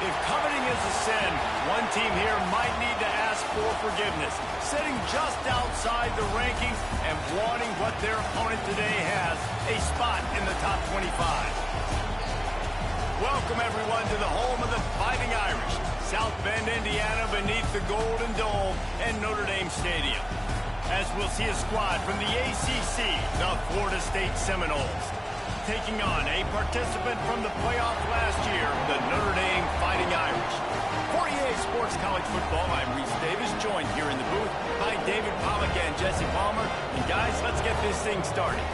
If coveting is a sin, one team here might need to ask for forgiveness, sitting just outside the rankings and wanting what their opponent today has, a spot in the top 25. Welcome, everyone, to the home of the Fighting Irish, South Bend, Indiana, beneath the Golden Dome and Notre Dame Stadium. As we'll see a squad from the ACC, the Florida State Seminoles, taking on a participant from the playoff last year, the Notre Dame Fighting Irish. For EA Sports College Football, I'm Reese Davis, joined here in the booth by David Pollack and Jesse Palmer. And guys, let's get this thing started.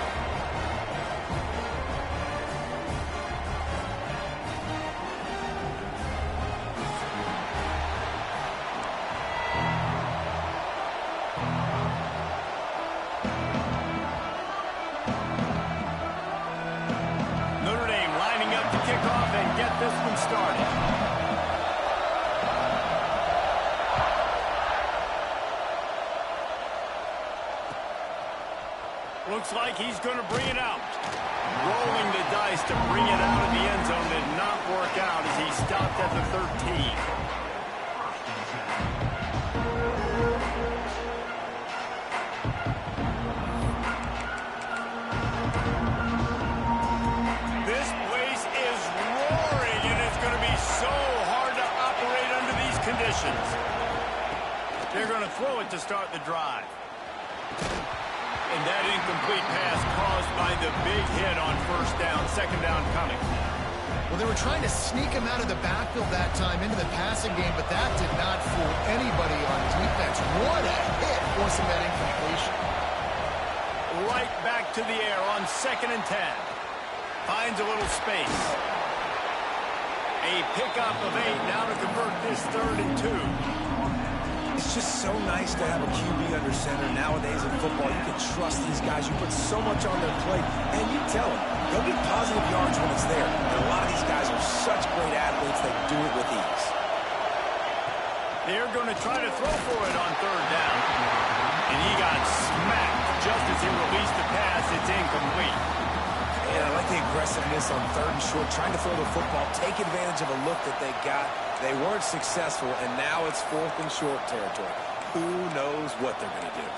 Looks like he's going to bring it out. Rolling the dice to bring it out of the end zone did not work out as he stopped at the 13. This place is roaring, and it's going to be so hard to operate under these conditions. They're going to throw it to start the drive. And that incomplete pass caused by the big hit on first down, second down coming. Well, they were trying to sneak him out of the backfield that time into the passing game, but that did not fool anybody on defense. What a hit forcing that incompletion. Right back to the air on 2nd and 10. Finds a little space. A pickup of 8 now to convert this 3rd and 2. It's just so nice to have a QB under center. Nowadays in football, you can trust these guys. You put so much on their plate, and you tell them, they'll get positive yards when it's there. And a lot of these guys are such great athletes, they do it with ease. They're going to try to throw for it on 3rd down. And he got smacked just as he released the pass. It's incomplete. And I like the aggressiveness on 3rd and short, trying to throw the football, take advantage of a look that they got. They weren't successful, and now it's 4th and short territory. Who knows what they're going to do?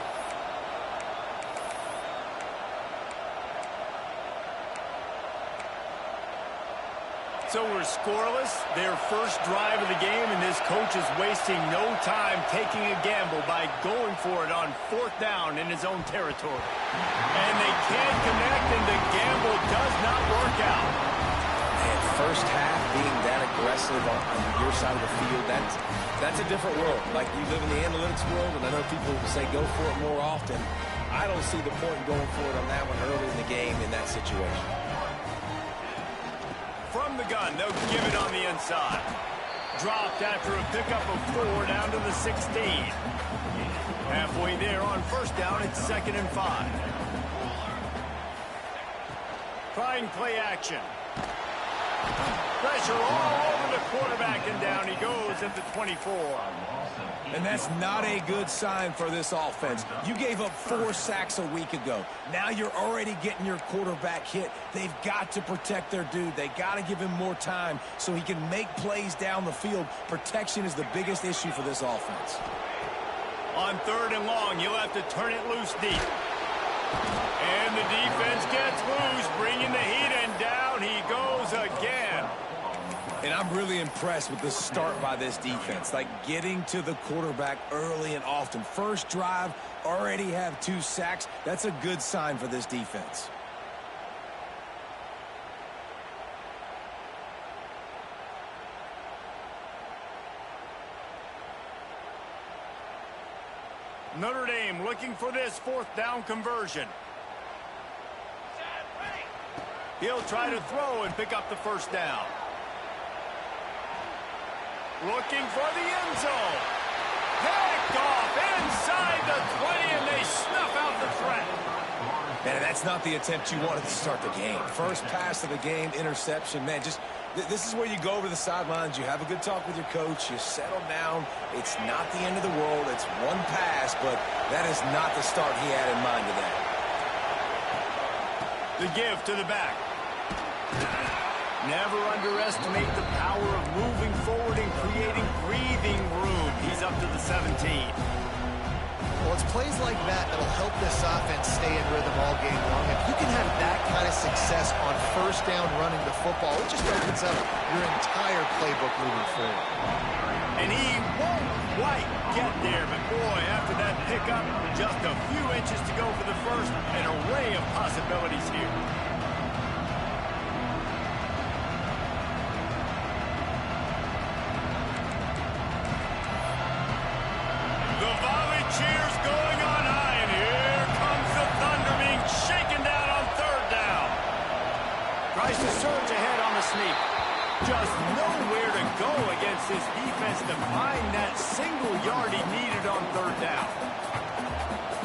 So we're scoreless, their first drive of the game, and this coach is wasting no time taking a gamble by going for it on 4th down in his own territory. And they can't connect, and the gamble does not work out. Man, first half being that aggressive on your side of the field, that's a different world. Like, you live in the analytics world, and I know people say go for it more often. I don't see the point in going for it on that one early in the game in that situation. From the gun, they'll give it on the inside. Dropped after a pickup of 4 down to the 16. Halfway there on 1st down, it's 2nd and 5. Trying play action. Pressure all over the quarterback, and down he goes at the 24. And that's not a good sign for this offense. You gave up 4 sacks a week ago. Now you're already getting your quarterback hit. They've got to protect their dude. They got to give him more time so he can make plays down the field. Protection is the biggest issue for this offense. On 3rd and long, you'll have to turn it loose deep. And the defense gets loose, bringing the heat, and down he goes again. And I'm really impressed with the start by this defense, like getting to the quarterback early and often. First drive, already have 2 sacks. That's a good sign for this defense. Notre Dame looking for this 4th down conversion. He'll try to throw and pick up the 1st down. Looking for the end zone. Picked off inside the 20, and they snuff out the threat. Man, that's not the attempt you wanted to start the game. First pass of the game, interception. Man, just this is where you go over the sidelines. You have a good talk with your coach. You settle down. It's not the end of the world. It's one pass, but that is not the start he had in mind today. The give to the back. Never underestimate the power of moving forward and creating breathing room. He's up to the 17. Well, it's plays like that that'll help this offense stay in rhythm all game long. If you can have that kind of success on first down running the football, it just opens up your entire playbook moving forward. And he won't quite get there, but boy, after that pickup, just a few inches to go for the first, an array of possibilities here. The volley cheers going on high, and here comes the Thunder being shaken down on third down. Tries to surge ahead on the sneak. Just nowhere to go against this defense to find that single yard he needed on third down.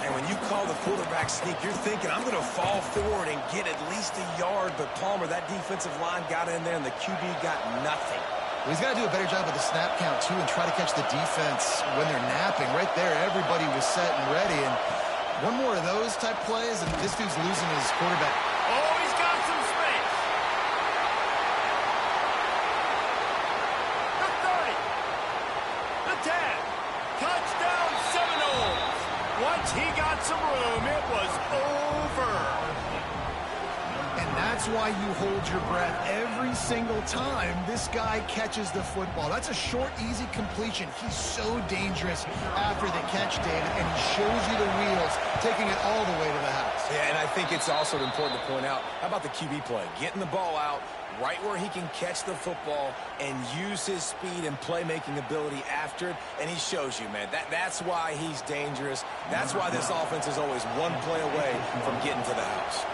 And when you call the quarterback sneak, you're thinking, I'm going to fall forward and get at least a yard. But Palmer, that defensive line got in there, and the QB got nothing. Well, he's got to do a better job with the snap count, too, and try to catch the defense when they're napping. Right there, everybody was set and ready. And one more of those type plays, and this dude's losing his quarterback. Oh, he's got some space. The 30. The 10. Touchdown Seminoles. Once he got some room, it was over. And that's why you hold your breath every single time this guy catches the football. That's a short, easy completion. He's so dangerous after the catch, David, and he shows you the wheels, taking it all the way to the house. Yeah, and I think it's also important to point out, how about the QB play? Getting the ball out right where he can catch the football and use his speed and playmaking ability after it, and he shows you, man. That's why he's dangerous. That's why this offense is always one play away from getting to the house.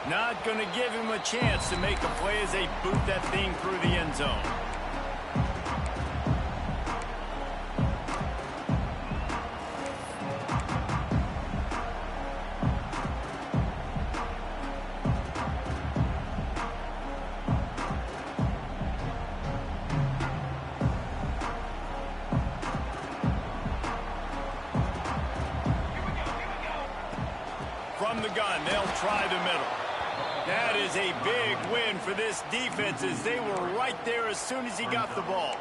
Not going to give him a chance to make a play as they boot that thing through the end zone. From the gun, they'll try the middle. That is a big win for this defense as they were right there as soon as he got the ball.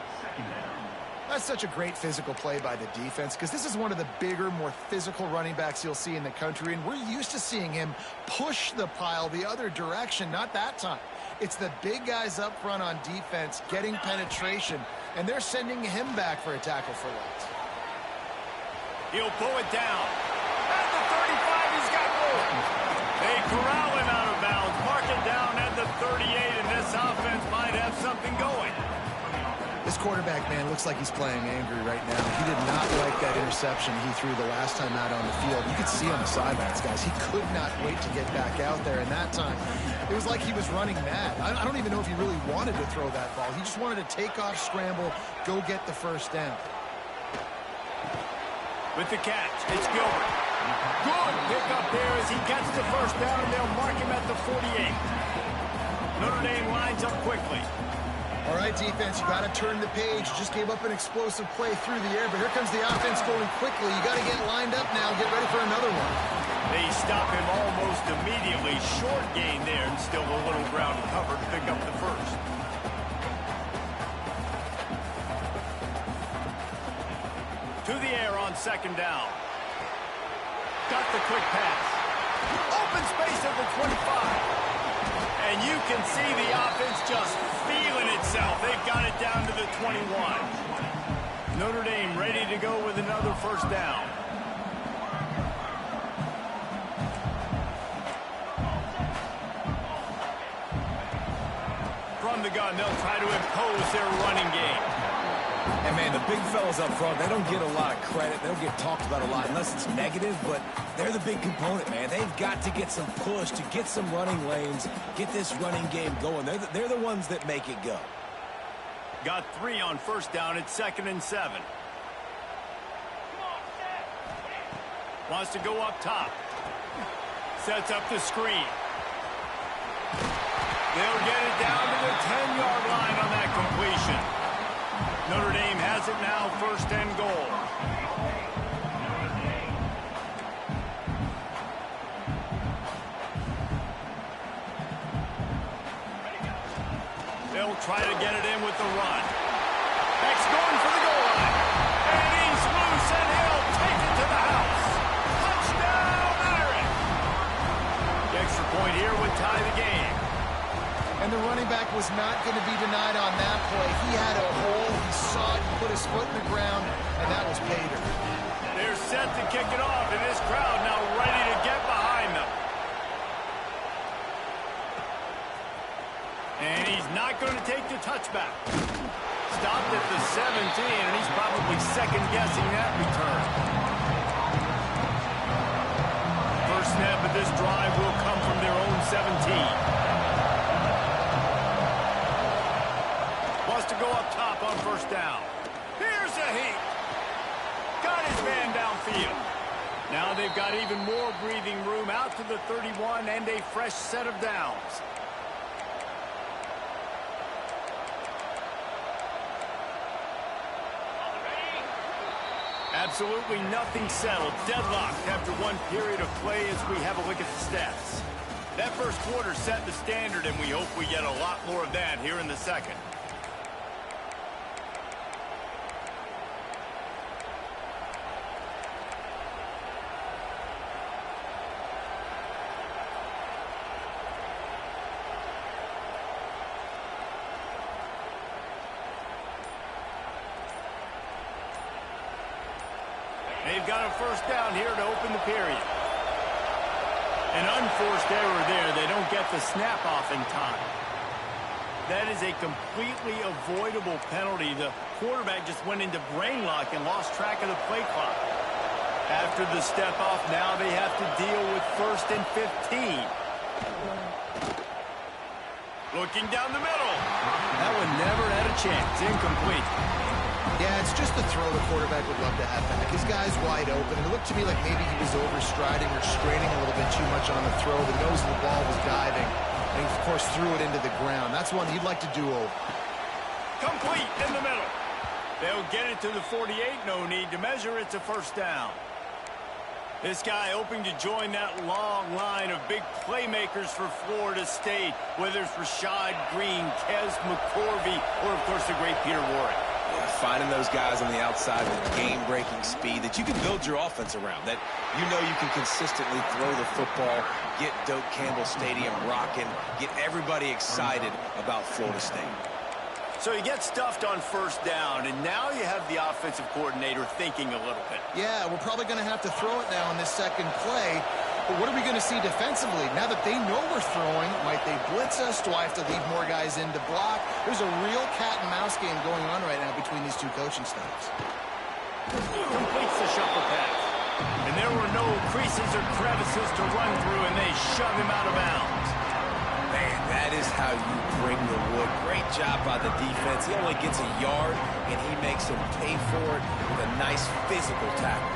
That's such a great physical play by the defense because this is one of the bigger, more physical running backs you'll see in the country, and we're used to seeing him push the pile the other direction. Not that time. It's the big guys up front on defense getting penetration, and they're sending him back for a tackle for loss. He'll pull it down. At the 35, he's got more. They corral him out of bounds, mark it down at the 38, and this offense might have something going. This quarterback, man, looks like he's playing angry right now. He did not like that interception he threw the last time out on the field. You could see on the sidelines, guys. He could not wait to get back out there, and that time, it was like he was running mad. I don't even know if he really wanted to throw that ball. He just wanted to take off, scramble, go get the first down. With the catch, it's Gilbert. Good pick up there as he gets the first down, and they'll mark him at the 48. Notre Dame lines up quickly. All right, defense, you got to turn the page. Just gave up an explosive play through the air, but here comes the offense going quickly. You got to get lined up now. Get ready for another one. They stop him almost immediately. Short gain there, and still a little ground to cover to pick up the first. To the air on second down. Got the quick pass. Open space at the 25. And you can see the offense just feeling itself. They've got it down to the 21. Notre Dame ready to go with another first down. From the gun, they'll try to impose their running game. And, man, the big fellas up front, they don't get a lot of credit. They don't get talked about a lot unless it's negative, but they're the big component, man. They've got to get some push to get some running lanes, get this running game going. They're the ones that make it go. Got 3 on first down at 2nd and 7. Wants to go up top. Sets up the screen. They'll get it down to the 10-yard line on that completion. Notre Dame has it now, 1st and goal. try to get it in with the run. X going for the goal line. And he's loose, and he'll take it to the house. Touchdown, Irish! The extra point here would tie the game. And the running back was not going to be denied on that play. He had a hole, he saw it, he put his foot in the ground, and that was pay dirt. They're set to kick it off, and this crowd now ready to get behind them. And he's not going to take the touchback. Stopped at the 17, and he's probably second-guessing that return. First snap of this drive will come from their own 17. Wants to go up top on first down. Here's a heat. Got his man downfield. Now they've got even more breathing room out to the 31 and a fresh set of downs. Absolutely nothing settled. Deadlocked after one period of play as we have a look at the stats. That first quarter set the standard, and we hope we get a lot more of that here in the second. They've got a first down here to open the period. An unforced error there. They don't get the snap off in time. That is a completely avoidable penalty. The quarterback just went into brain lock and lost track of the play clock. After the step off, now they have to deal with 1st and 15. Looking down the middle. That one never had a chance. Incomplete. Yeah, it's just the throw the quarterback would love to have back. His guy's wide open. It looked to me like maybe he was overstriding or straining a little bit too much on the throw. The nose of the ball was diving. And he, of course, threw it into the ground. That's one he'd like to do over. Complete in the middle. They'll get it to the 48. No need to measure. It's a first down. This guy hoping to join that long line of big playmakers for Florida State, whether it's Rashad Green, Kez McCorvey, or, of course, the great Peter Warrick. Yeah, finding those guys on the outside with game-breaking speed that you can build your offense around, that you know you can consistently throw the football, get Doak Campbell Stadium rocking, get everybody excited about Florida State. So you get stuffed on first down, and now you have the offensive coordinator thinking a little bit. Yeah, we're probably going to have to throw it now in this second play. But what are we going to see defensively? Now that they know we're throwing, might they blitz us? Do I have to leave more guys in to block? There's a real cat-and-mouse game going on right now between these two coaching staffs. Completes the shuffle pass. And there were no creases or crevices to run through, and they shove him out of bounds. Man, that is how you bring the wood. Great job by the defense. He only gets a yard, and he makes him pay for it with a nice physical tackle.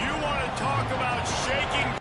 You want to talk about shaking?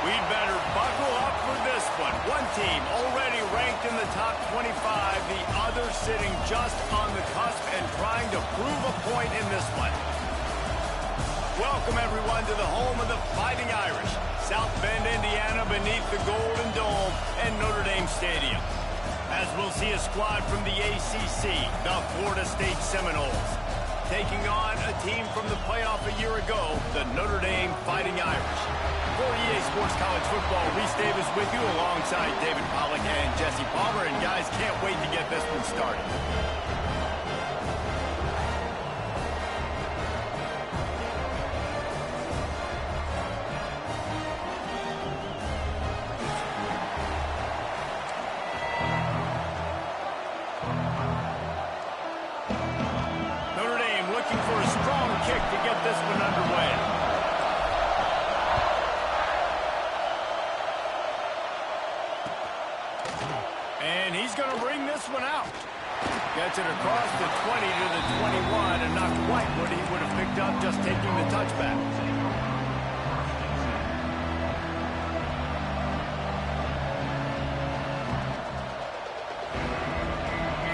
We'd better buckle up for this one. One team already ranked in the top 25, the other sitting just on the cusp and trying to prove a point in this one. Welcome, everyone, to the home of the Fighting Irish, South Bend, Indiana, beneath the Golden Dome and Notre Dame Stadium. As we'll see a squad from the ACC, the Florida State Seminoles, taking on a team from the playoff a year ago, the Notre Dame Fighting Irish. For EA Sports College Football, Reese Davis with you alongside David Pollack and Jesse Palmer. And guys, can't wait to get this one started. Notre Dame looking for a strong kick to get this one underway. And he's going to bring this one out. Gets it across the 20 to the 21, and not quite what he would have picked up just taking the touchback.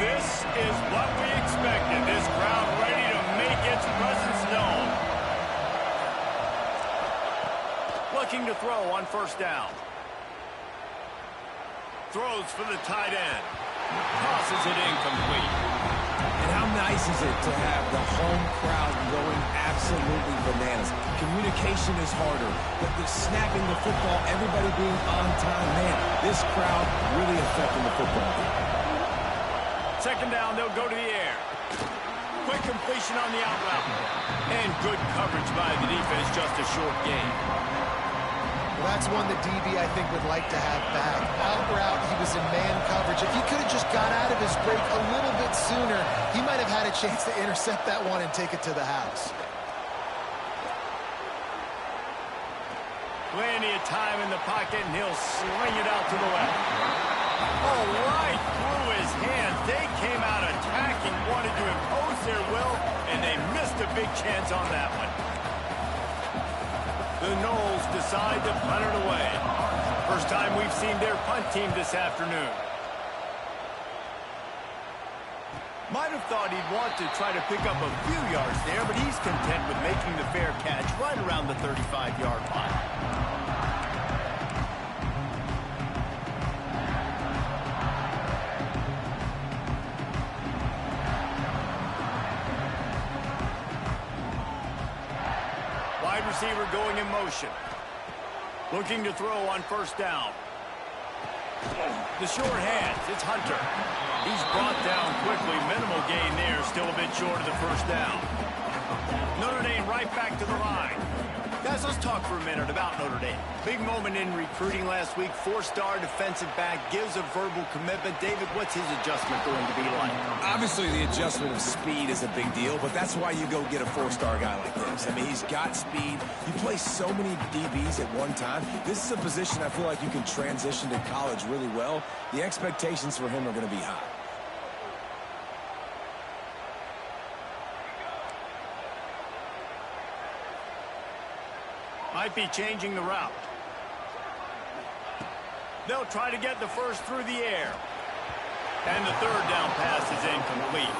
This is what we expected. This crowd ready to make its presence known. Looking to throw on first down. Throws for the tight end. Tosses it incomplete. And how nice is it to have the home crowd going absolutely bananas? Communication is harder, but the snapping the football, everybody being on time, man, this crowd really affecting the football game. Second down, they'll go to the air. Quick completion on the out route. And good coverage by the defense, just a short gain. That's one that DB, I think, would like to have back. Out route, he was in man coverage. If he could have just got out of his break a little bit sooner, he might have had a chance to intercept that one and take it to the house. Plenty of time in the pocket, and he'll sling it out to the left. Oh, right through his hands. They came out attacking, wanted to impose their will, and they missed a big chance on that one. The Noles decide to punt it away. First time we've seen their punt team this afternoon. Might have thought he'd want to try to pick up a few yards there, but he's content with making the fair catch right around the 35-yard line. Wide receiver going in motion. Looking to throw on first down. The short hands, it's Hunter. He's brought down quickly. Minimal gain there, still a bit short of the first down. Notre Dame right back to the line. Guys, let's talk for a minute about Notre Dame. Big moment in recruiting last week. Four-star defensive back, gives a verbal commitment. David, what's his adjustment going to be like? Obviously, the adjustment of speed is a big deal, but that's why you go get a four-star guy like this. I mean, he's got speed. You play so many DBs at one time. This is a position I feel like you can transition to college really well. The expectations for him are going to be high. Might be changing the route. They'll try to get the first through the air. And the third down pass is incomplete.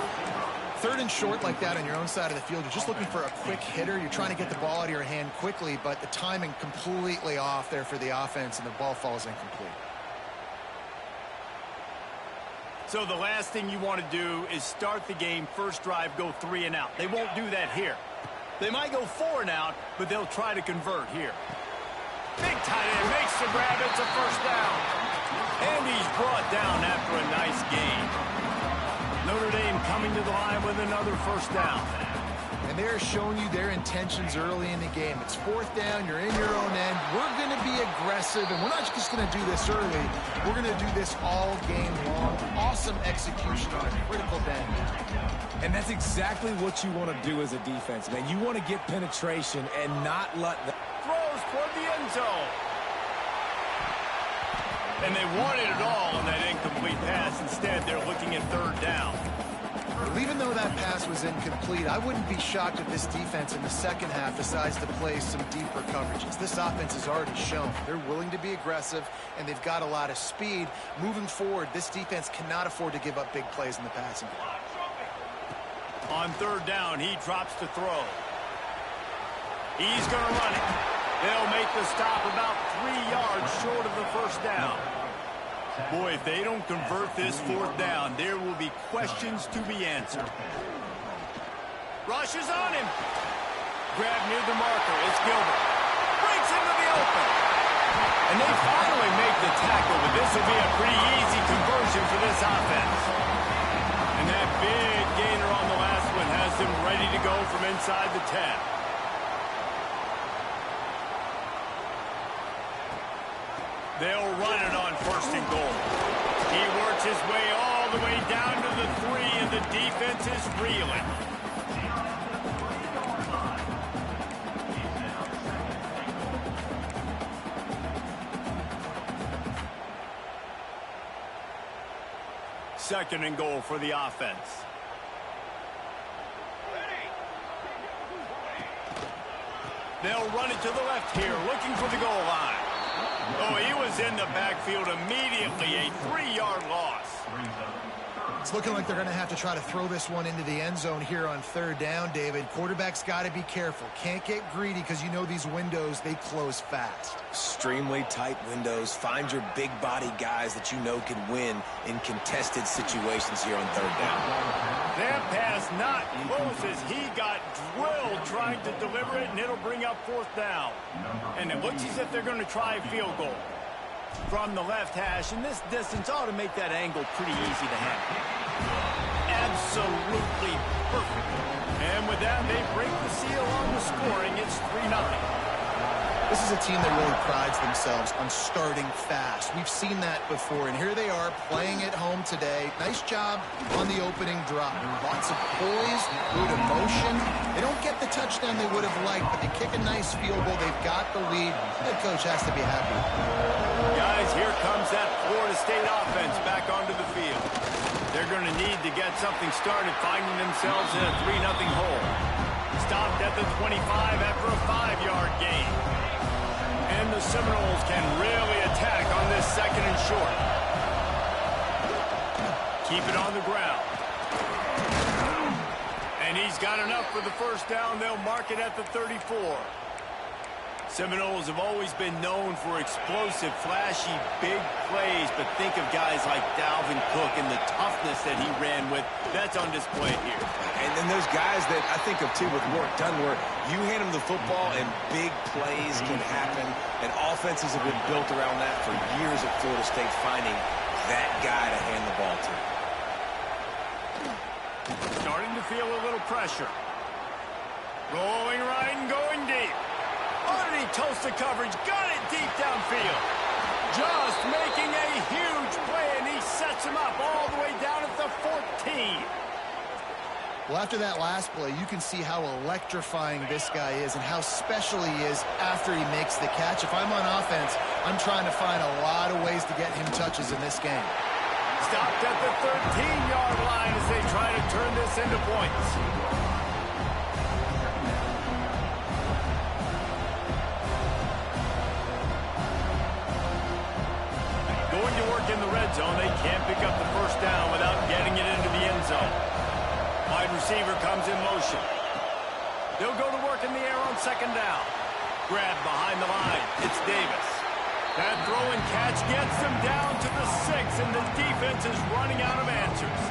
Third and short like that on your own side of the field, you're just looking for a quick hitter. You're trying to get the ball out of your hand quickly, but the timing completely off there for the offense, and the ball falls incomplete. So the last thing you want to do is start the game, first drive, go 3 and out. They won't do that here. They might go 4 and out, but they'll try to convert here. Big tight end makes the grab. It's a first down. And he's brought down after a nice gain. Notre Dame coming to the line with another first down. And they're showing you their intentions early in the game. It's fourth down. You're in your own end. We're going to be aggressive, and we're not just going to do this early. We're going to do this all game long. Awesome execution on a critical down. And that's exactly what you want to do as a defense, man. You want to get penetration and not let the... Throws toward the end zone. And they wanted it all on that incomplete pass. Instead, they're looking at third down. Well, even though that pass was incomplete, I wouldn't be shocked if this defense in the second half decides to play some deeper coverages. This offense has already shown they're willing to be aggressive, and they've got a lot of speed. Moving forward, this defense cannot afford to give up big plays in the passing game. On third down, he drops to throw. He's going to run it. They'll make the stop about 3 yards short of the first down. Boy, if they don't convert this fourth down, there will be questions to be answered. Rush is on him. Grab near the marker. It's Gilbert. Breaks into the open. And they finally make the tackle, but this will be a pretty easy conversion for this offense. And that big gainer on the last one has them ready to go from inside the 10. They'll run it on first and goal. He works his way all the way down to the 3, and the defense is reeling. Second and goal for the offense. They'll run it to the left here, looking for the goal line. Oh, he was in the backfield immediately. A 3-yard loss. It's looking like they're going to have to try to throw this one into the end zone here on third down, David. Quarterback's got to be careful. Can't get greedy because you know these windows, they close fast. Extremely tight windows. Find your big body guys that you know can win in contested situations here on third down. That pass not close as he got drilled trying to deliver it, and it'll bring up fourth down. And it looks as if they're going to try a field goal from the left hash, and this distance ought to make that angle pretty easy to handle. Absolutely perfect. And with that, they break the seal on the scoring. It's 3-0. This is a team that really prides themselves on starting fast. We've seen that before, and here they are playing at home today. Nice job on the opening drop. Lots of poise, good emotion. They don't get the touchdown they would have liked, but they kick a nice field goal. They've got the lead. The coach has to be happy. Guys, here comes that Florida State offense back onto the field. They're going to need to get something started, finding themselves in a 3-0 hole. Stopped at the 25 after a 5-yard gain. And the Seminoles can really attack on this second and short. Keep it on the ground. And he's got enough for the first down. They'll mark it at the 34. Seminoles have always been known for explosive, flashy, big plays, but think of guys like Dalvin Cook and the toughness that he ran with. That's on display here. And then those guys that I think of, too, with Warrick Dunn, where you hand them the football and big plays can happen, and offenses have been built around that for years at Florida State, finding that guy to hand the ball to. Starting to feel a little pressure. Rolling right and going deep. Underneath toast the coverage, got it deep downfield. Just making a huge play, and he sets him up all the way down at the 14. Well, after that last play, you can see how electrifying this guy is and how special he is after he makes the catch. If I'm on offense, I'm trying to find a lot of ways to get him touches in this game. Stopped at the 13-yard line as they try to turn this into points. Going to work in the red zone. They can't pick up the first down without getting it into the end zone. Wide receiver comes in motion. They'll go to work in the air on second down. Grab behind the line. It's Davis. That throw and catch gets them down to the 6, and the defense is running out of answers.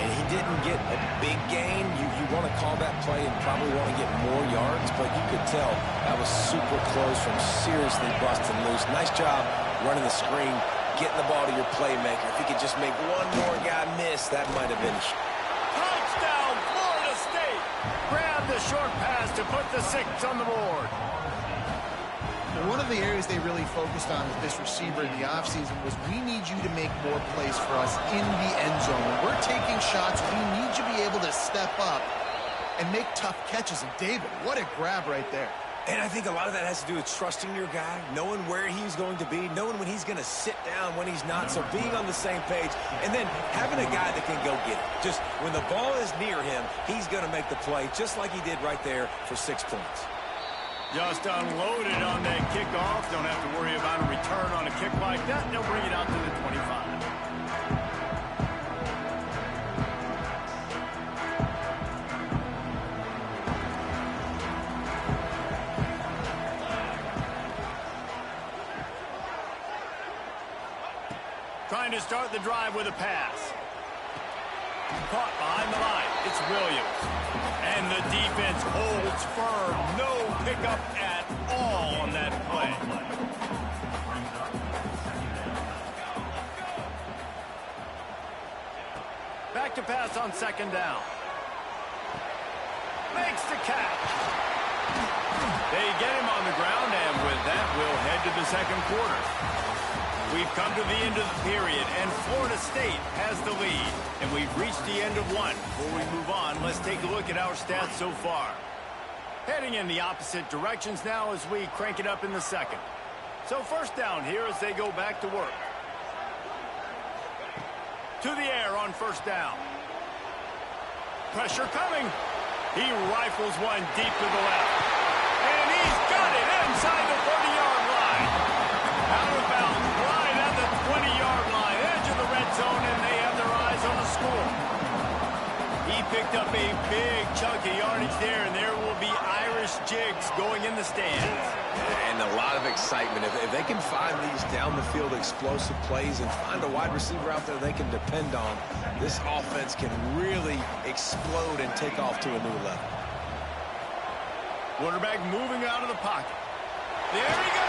And he didn't get a big gain. You want to call that play and probably want to get more yards, but you could tell that was super close from seriously busting loose. Nice job running the screen, getting the ball to your playmaker. If he could just make one more guy miss, that might have been... Touchdown, Florida State! Grab the short pass to put the 6 on the board. One of the areas they really focused on with this receiver in the offseason was we need you to make more plays for us in the end zone. When we're taking shots, we need you to be able to step up and make tough catches. And David, what a grab right there. And I think a lot of that has to do with trusting your guy, knowing where he's going to be, knowing when he's going to sit down, when he's not, so being on the same page, and then having a guy that can go get it. Just when the ball is near him, he's going to make the play, just like he did right there for 6 points. Just unloaded on that kickoff. Don't have to worry about a return on a kick like that. They'll bring it out to the 25. Trying to start the drive with a pass. Caught behind the line. It's Williams. And the defense holds firm. No pickup at all on that play. Back to pass on 2nd down. Makes the catch. They get him on the ground, and with that, we'll head to the 2nd quarter. We've come to the end of the period, and Florida State has the lead. And we've reached the end of one. Before we move on, let's take a look at our stats so far. Heading in the opposite directions now as we crank it up in the 2nd. So 1st down here as they go back to work. To the air on 1st down. Pressure coming. He rifles one deep to the left. And he's got it inside the 30-yard line. Out of bounds. 20-yard line, edge of the red zone, and they have their eyes on the score. He picked up a big chunk of yardage there, and there will be Irish jigs going in the stands. And a lot of excitement. If they can find these down-the-field explosive plays and find a wide receiver out there they can depend on, this offense can really explode and take off to a new level. Quarterback moving out of the pocket. There he goes.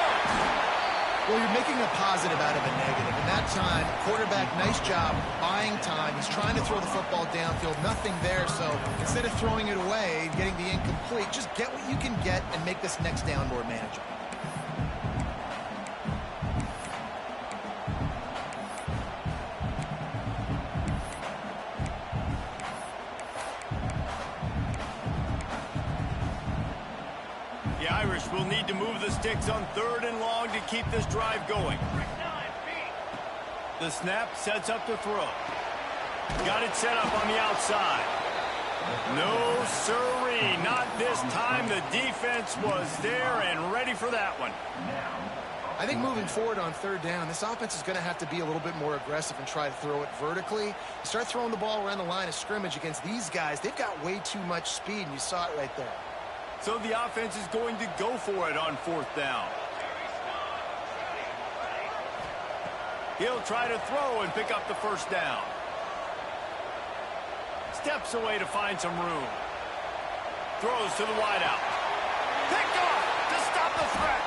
Well, you're making a positive out of a negative. In that time, quarterback, nice job buying time. He's trying to throw the football downfield. Nothing there, so instead of throwing it away and getting the incomplete, just get what you can get and make this next down more manageable. The Irish will need to move the sticks on 3rd and long to keep this drive going. The snap sets up the throw. Got it set up on the outside. No siree, not this time. The defense was there and ready for that one. I think moving forward on 3rd down, this offense is going to have to be a little bit more aggressive and try to throw it vertically. Start throwing the ball around the line of scrimmage against these guys. They've got way too much speed, and you saw it right there. So the offense is going to go for it on 4th down. He'll try to throw and pick up the 1st down. Steps away to find some room. Throws to the wideout. Picked off to stop the threat.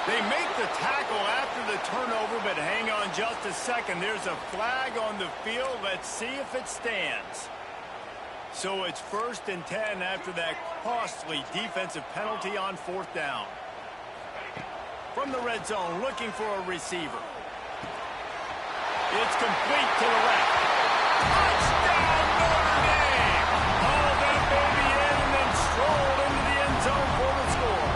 They make the tackle after the turnover, but hang on just a second. There's a flag on the field. Let's see if it stands. So it's 1st and 10 after that costly defensive penalty on 4th down. From the red zone, looking for a receiver. It's complete to the left. Touchdown, Notre Dame! Hauled that baby in and then strolled into the end zone for the score.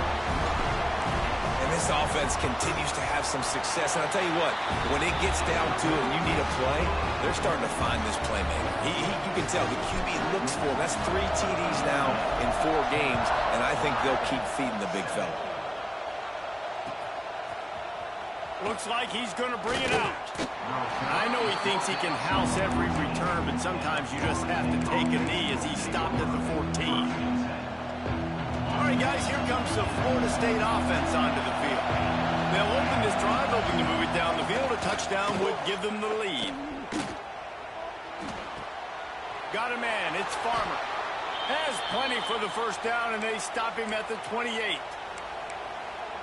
And this offense continues to have some success. And I'll tell you what, when it gets down to it and you need a play, they're starting to find this playmaker. You can tell the QB looks for him. That's 3 TDs now in 4 games, and I think they'll keep feeding the big fella. Looks like he's going to bring it out. I know he thinks he can house every return, but sometimes you just have to take a knee as he stopped at the 14. All right, guys, here comes the Florida State offense onto the field. They'll open this drive, hoping to move it down the field. A touchdown would give them the lead. Got a man. It's Farmer. Has plenty for the 1st down, and they stop him at the 28.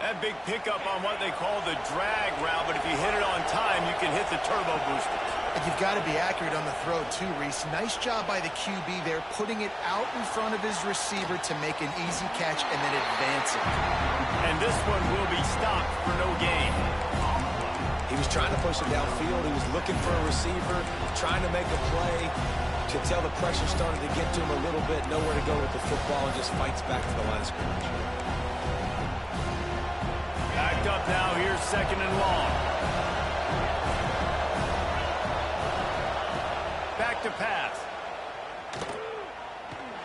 That big pickup on what they call the drag route, but if you hit it on time, you can and hit the turbo booster. And you've got to be accurate on the throw, too, Reese. Nice job by the QB there, putting it out in front of his receiver to make an easy catch and then advance it. And this one will be stopped for no gain. He was trying to push it downfield. He was looking for a receiver, trying to make a play. You could tell the pressure started to get to him a little bit, nowhere to go with the football, and just fights back to the line of scrimmage. Backed up now, here's 2nd and long. Back to pass.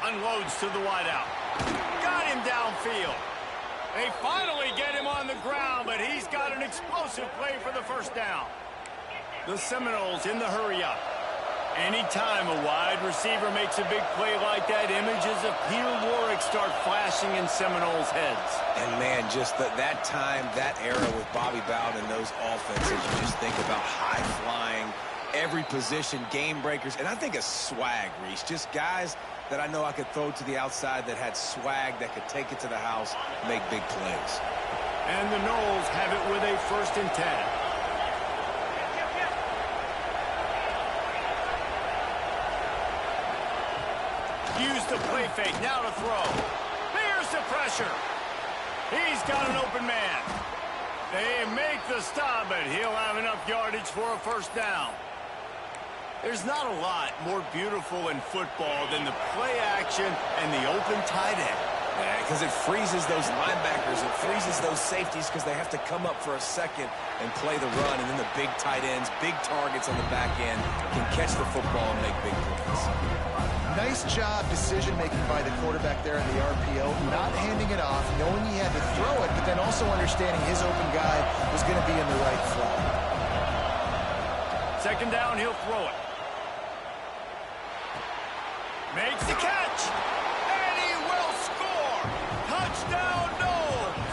Unloads to the wideout. Got him downfield. They finally get him on the ground, but he's got an explosive play for the first down. The Seminoles in the hurry-up. Anytime a wide receiver makes a big play like that, images of Peter Warrick start flashing in Seminoles' heads. And, man, just that time, that era with Bobby Bowden and those offenses, you just think about high-flying, every position, game breakers, and I think of swag, Reese. Just guys that I know I could throw to the outside that had swag, that could take it to the house, make big plays. And the Noles have it with a 1st and 10. Use the play fake, now to throw. Here's the pressure. He's got an open man. They make the stop, but he'll have enough yardage for a 1st down. There's not a lot more beautiful in football than the play action and the open tight end. Yeah, because it freezes those linebackers. It freezes those safeties because they have to come up for a second and play the run. And then the big tight ends, big targets on the back end can catch the football and make big plays. Nice job decision-making by the quarterback there in the RPO, not handing it off, knowing he had to throw it, but then also understanding his open guy was going to be in the right flat. 2nd down, he'll throw it. Makes the catch, and he will score. Touchdown, Noles.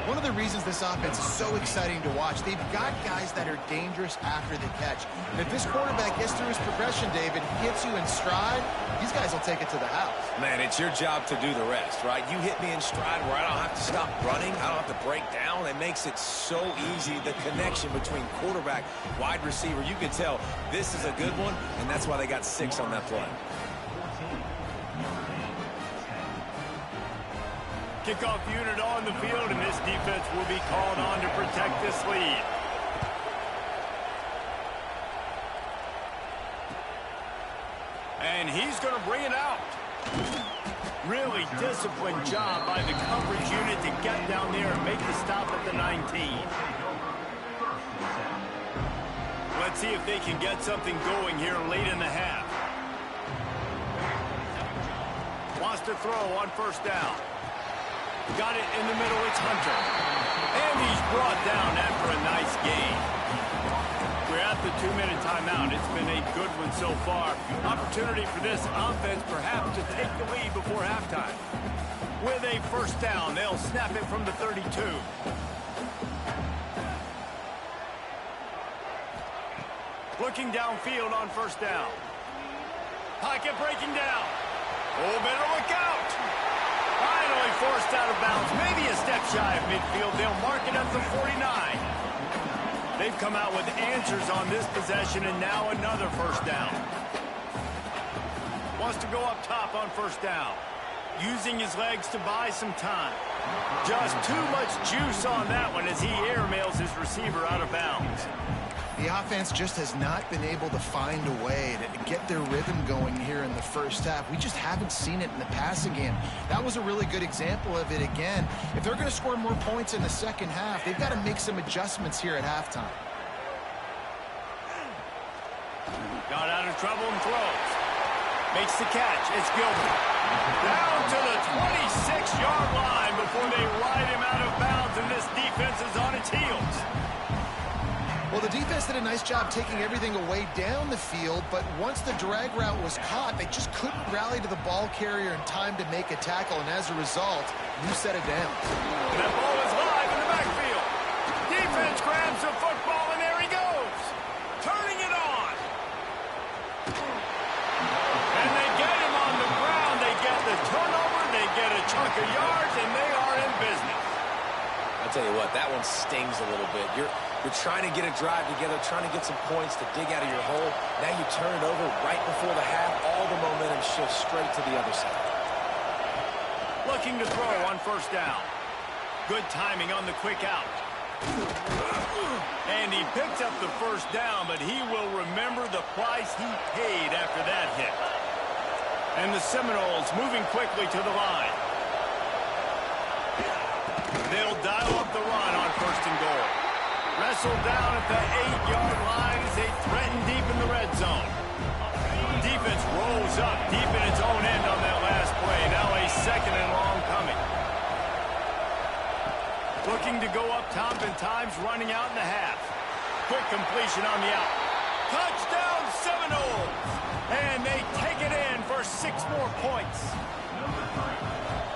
One of the reasons this offense is so exciting to watch, they've got guys that are dangerous after the catch. And if this quarterback gets through his progression, David, hits you in stride, these guys will take it to the house. Man, it's your job to do the rest, right? You hit me in stride where I don't have to stop running. I don't have to break down. It makes it so easy, the connection between quarterback, wide receiver. You can tell this is a good one, and that's why they got 6 on that play. Kickoff unit on the field, and this defense will be called on to protect this lead. And he's going to bring it out. Really disciplined job by the coverage unit to get down there and make the stop at the 19. Let's see if they can get something going here late in the half. Wants to throw on 1st down. Got it in the middle, it's Hunter. And he's brought down after a nice gain. We're at the 2-minute timeout. It's been a good one so far. Opportunity for this offense perhaps to take the lead before halftime. With a 1st down, they'll snap it from the 32. Looking downfield on 1st down. Pocket breaking down. Oh, better look out. Finally forced out of bounds. Maybe a step shy of midfield. They'll mark it up to 49. They've come out with answers on this possession, and now another 1st down. Wants to go up top on 1st down. Using his legs to buy some time. Just too much juice on that one as he airmails his receiver out of bounds. The offense just has not been able to find a way to get their rhythm going here in the 1st half. We just haven't seen it in the passing game. That was a really good example of it again. If they're going to score more points in the 2nd half, they've got to make some adjustments here at halftime. Got out of trouble and throws. Makes the catch. It's Gilbert. Down to the 26-yard line before they ride him out of bounds, and this defense is on its heels. Well, the defense did a nice job taking everything away down the field, but once the drag route was caught, they just couldn't rally to the ball carrier in time to make a tackle, and as a result, you set it down. That ball is live in the backfield. Defense grabs the football, and there he goes. Turning it on. And they get him on the ground. They get the turnover. They get a chunk of yards, and they are in business. I tell you what, that one stings a little bit. You're trying to get a drive together, trying to get some points to dig out of your hole. Now you turn it over right before the half. All the momentum shifts straight to the other side. Looking to throw on first down. Good timing on the quick out. And he picked up the first down, but he will remember the price he paid after that hit. And the Seminoles moving quickly to the line. They'll dial up the run on first and goal. Wrestled down at the 8-yard line as they threaten deep in the red zone. Defense rolls up deep in its own end on that last play. Now a second and long coming. Looking to go up top and times running out in the half. Quick completion on the out. Touchdown Seminoles! And they take it in for 6 more points.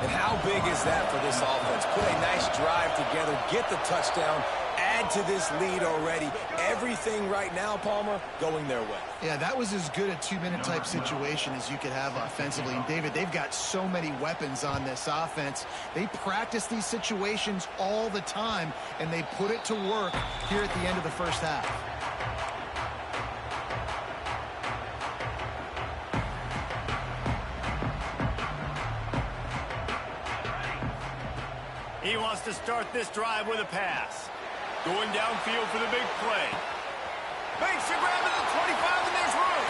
And how big is that for this offense? Put a nice drive together, get the touchdown, add to this lead already. Everything right now, Palmer, going their way. Yeah, that was as good a 2-minute type situation as you could have offensively. And, David, they've got so many weapons on this offense. They practice these situations all the time, and they put it to work here at the end of the first half. He wants to start this drive with a pass. Going downfield for the big play. Makes a grab at the 25, and there's room.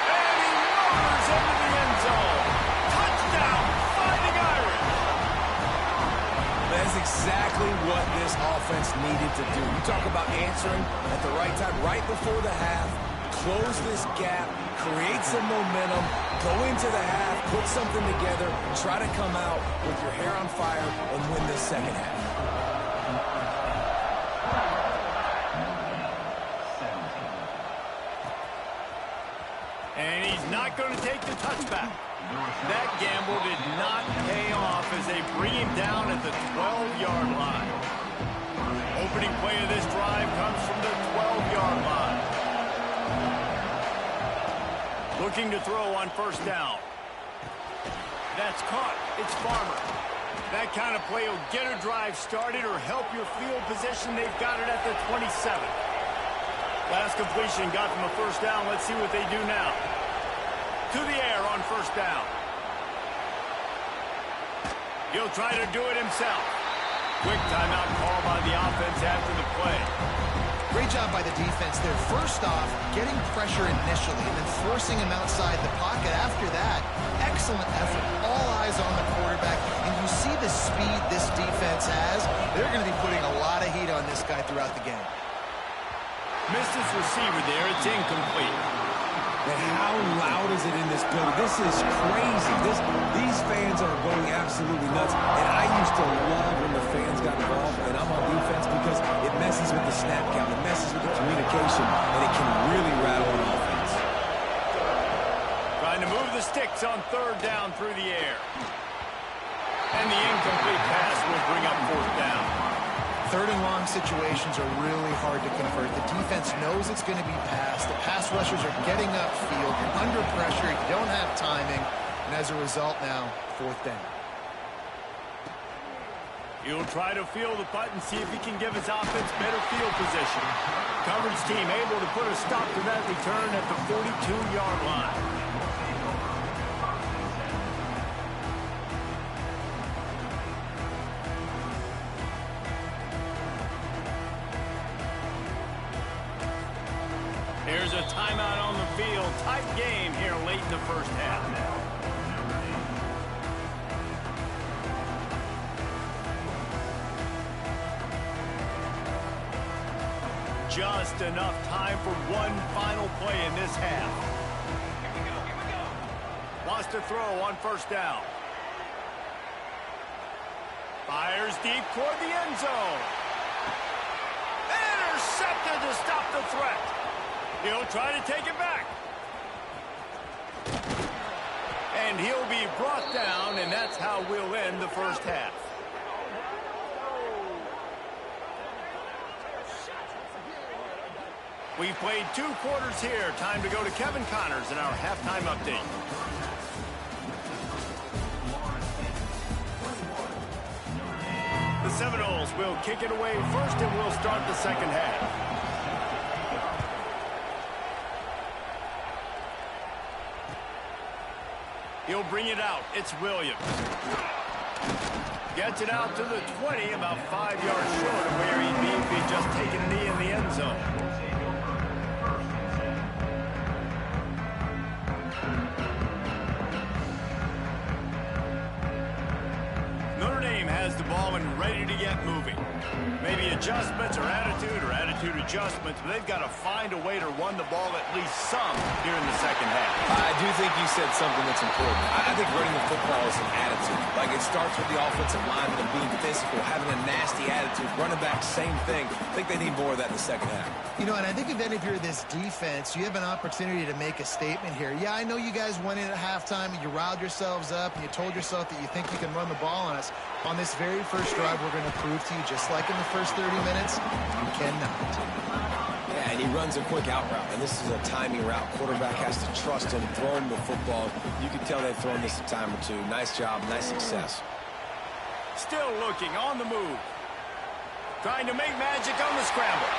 And he motors into the end zone. Touchdown, Fighting Irish. That's exactly what this offense needed to do. You talk about answering at the right time, right before the half, close this gap, create some momentum, go into the half, put something together, try to come out with your hair on fire and win this second half. And he's not going to take the touchback. That gamble did not pay off as they bring him down at the 12-yard line. Opening play of this drive comes from the 12-yard line. Looking to throw on first down. That's caught. It's Farmer. That kind of play will get a drive started or help your field position. They've got it at the 27. Last completion got them a first down. Let's see what they do now. To the air on first down. He'll try to do it himself. Quick timeout call by the offense after the play. Great job by the defense there. First off, getting pressure initially and then forcing him outside the pocket after that. Excellent effort. All eyes on the quarterback. And you see the speed this defense has. They're going to be putting a lot of heat on this guy throughout the game. Missed his receiver there. It's incomplete. And how loud is it in this building? This is crazy. These fans are going absolutely nuts. And I used to love when the fans got involved, and I'm on defense because it messes with the snap count, it messes with the communication, and it can really rattle an offense. Trying to move the sticks on third down through the air. And the incomplete pass will bring up fourth down. Third and long situations are really hard to convert. The defense knows it's going to be passed. The pass rushers are getting upfield. You're under pressure. You don't have timing. And as a result now, fourth down. He'll try to field the punt and see if he can give his offense better field position. Coverage team able to put a stop to that return at the 42-yard line. There's a timeout on the field. Tight game here late in the first half. Just enough time for one final play in this half. Here we go. Wants to throw on first down. Fires deep toward the end zone. Intercepted to stop the threat. He'll try to take it back. And he'll be brought down, and that's how we'll end the first half. We've played 2 quarters here. Time to go to Kevin Connors in our halftime update. The Seminoles will kick it away first, and we'll start the second half. He'll bring it out. It's Williams. Gets it out to the 20, about 5 yards short of where he'd be if he'd just taken a knee in the end zone. Notre Dame has the ball and ready to get moving. Maybe adjustments or attitude adjustments, but they've got to find a way to run the ball at least some here in the second half. I do think you said something that's important. I think running the football is an attitude. Like, it starts with the offensive lineman and being physical, having a nasty attitude. Running back, same thing. I think they need more of that in the second half. You know, and I think if you're this defense, you have an opportunity to make a statement here. Yeah, I know you guys went in at halftime and you riled yourselves up and you told yourself that you think you can run the ball on us. On this very first drive, we're going to prove to you, just like in the first 30 minutes, you cannot. Yeah, and he runs a quick out route, and this is a timing route. Quarterback has to trust him, throw him the football. You can tell they've thrown this a time or two. Nice job, nice success. Still looking on the move. Trying to make magic on the scramble.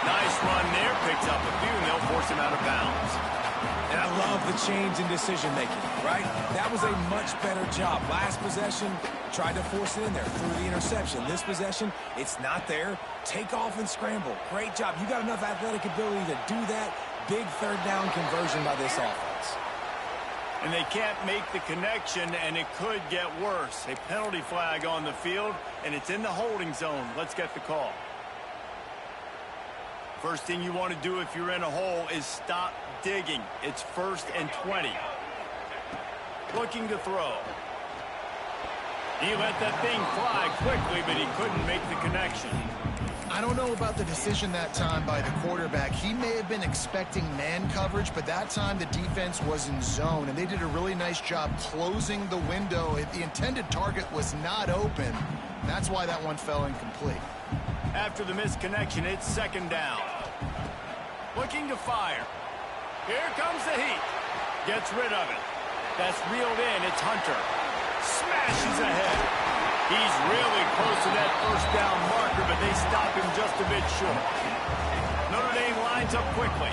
Nice run there, picks up a few, and they'll force him out of bounds. And I love the change in decision-making, right? That was a much better job. Last possession, tried to force it in there through the interception. This possession, it's not there. Take off and scramble. Great job. You got enough athletic ability to do that. Big third down conversion by this offense. And they can't make the connection, and it could get worse. A penalty flag on the field, and it's in the holding zone. Let's get the call. First thing you want to do if you're in a hole is stop digging. It's 1st and 20. Looking to throw. He let that thing fly quickly, but he couldn't make the connection. I don't know about the decision that time by the quarterback. He may have been expecting man coverage, but that time the defense was in zone, and they did a really nice job closing the window. The intended target was not open. That's why that one fell incomplete. After the missed connection, it's 2nd down. Looking to fire. Here comes the heat. Gets rid of it. That's reeled in. It's Hunter. Smashes ahead. He's really close to that 1st down marker, but they stop him just a bit short. Notre Dame lines up quickly.